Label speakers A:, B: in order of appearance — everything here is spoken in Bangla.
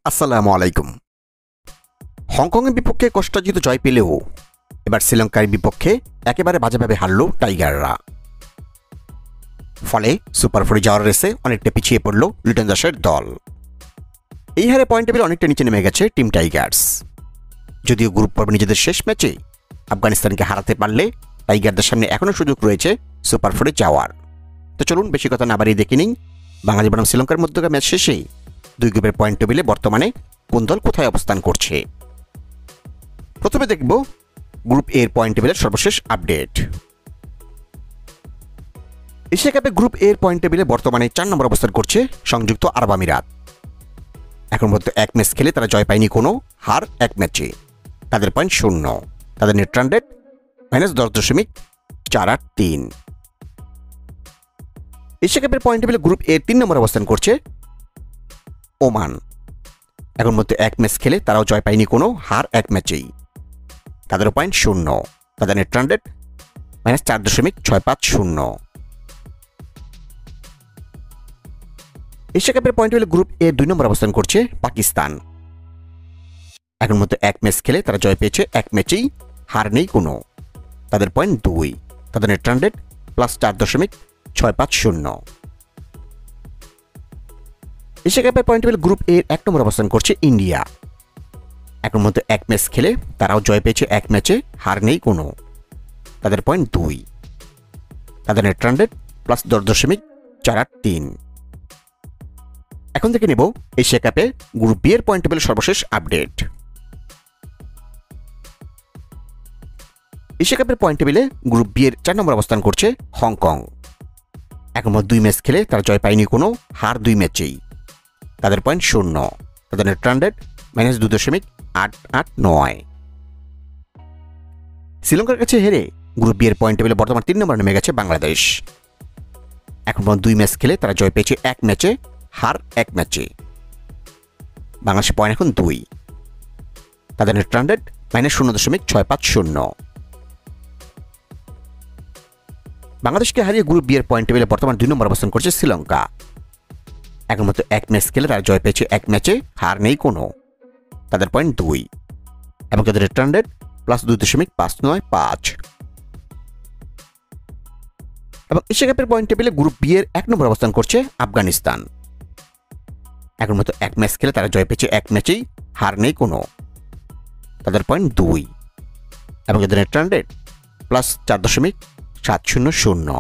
A: আসসালামু আলাইকুম। হংকংয়ের বিপক্ষে কষ্টার্জিত জয় পেলেও এবার শ্রীলঙ্কার বিপক্ষে একেবারে বাজেভাবে হারল টাইগাররা। ফলে সুপার ফোরে যাওয়ার রেসে অনেকটা পিছিয়ে পড়ল লিটন দাসের দল। এই হারে পয়েন্ট টেবিল অনেকটা নিচে নেমে গেছে টিম টাইগার্স। যদিও গ্রুপ পর্বে নিজেদের শেষ ম্যাচে আফগানিস্তানকে হারাতে পারলে টাইগারদের সামনে এখনও সুযোগ রয়েছে সুপার ফোরে যাওয়ার। তো চলুন বেশি কথা না বাড়িয়ে দেখে নিন বাংলাদেশ বনাম শ্রীলঙ্কার মধ্যকার ম্যাচ শেষে দুই গ্রুপের পয়েন্ট টেবিলে বর্তমানে কোন দল কোথায় অবস্থান করছে। প্রথমে দেখব গ্রুপ এর পয়েন্ট টেবিলের সর্বশেষ আপডেট। এশিয়া কাপে গ্রুপ এর পয়েন্ট টেবিলে বর্তমানে 4 নম্বর অবস্থান করছে সংযুক্ত আরব আমিরাত। এখন পর্যন্ত এক ম্যাচ খেলে তারা জয় পায়নি কোনো, হার এক ম্যাচে। তাদের পয়েন্ট 0, তাদের নেট রান রেট -10.483। এশিয়া কাপের পয়েন্ট টেবিলে গ্রুপ এর 3 নম্বর অবস্থান করছে ওমান। এখন মধ্যে এক ম্যাচ খেলে তারাও জয় পায়নি কোনো, হার এক ম্যাচেই। তাদের পয়েন্ট 0, তাদের নেট রান রেট -4.650। এশিয়া কাপের পয়েন্ট টেবিলে গ্রুপ এর 2 নম্বর অবস্থান করছে পাকিস্তান। এখন মধ্যে এক ম্যাচ খেলে তারা জয় পেয়েছে এক ম্যাচেই, হার নেই কোনো। তাদের পয়েন্ট 2, তাদের নেট রান রেট +4.650। এশিয়া কাপের পয়েন্ট টেবিল গ্রুপ এর 1 নম্বর অবস্থান করছে ইন্ডিয়া। এখন মধ্যে এক ম্যাচ খেলে তারাও জয় পেয়েছে এক ম্যাচে, হার নেই কোনো। তাদের পয়েন্ট 2, তাদের নেট রান রেট +10.483। এখন থেকে নেব এশিয়া কাপে গ্রুপ বি এর পয়েন্ট টেবিলের সর্বশেষ আপডেট। এশিয়া কাপের পয়েন্ট টেবিলে গ্রুপ বি এর 4 নম্বর অবস্থান করছে হংকং। এখন মধ্যে 2 ম্যাচ খেলে তারা জয় পায়নি কোনো, হার 2 ম্যাচেই। তাদের পয়েন্ট 0, তাদের নেট রান রেট -2.889। শ্রীলঙ্কার কাছে হেরে গ্রুপ বি এর পয়েন্ট টেবিলে বর্তমান 3 নম্বরে নেমে গেছে বাংলাদেশ। এখন পর্যন্ত 2 ম্যাচ খেলে তারা জয় পেয়েছে এক ম্যাচে, হার এক ম্যাচে। বাংলাদেশের পয়েন্ট এখন 2, তাদের নেট রান রেট -0.650। বাংলাদেশকে হারিয়ে গ্রুপ বি এর পয়েন্ট টেবিলে বর্তমান 2 নম্বর অবস্থান করছে শ্রীলঙ্কা। এখন মতো এক ম্যাচ খেলে তারা জয় পেয়েছে এক ম্যাচে, হার নেই কোনো। তাদের পয়েন্ট 2 এবং তাদের নেট রান রেট +2.595। এবং এশিয়া কাপের পয়েন্ট টেবিলে গ্রুপ বি এর 1 নম্বর অবস্থান করছে আফগানিস্তান। এখন মতো এক ম্যাচ খেলে তারা জয় পেয়েছে এক ম্যাচেই, হার নেই কোনো। তাদের পয়েন্ট 2 এবং তাদের নেট রান রেট +4.700।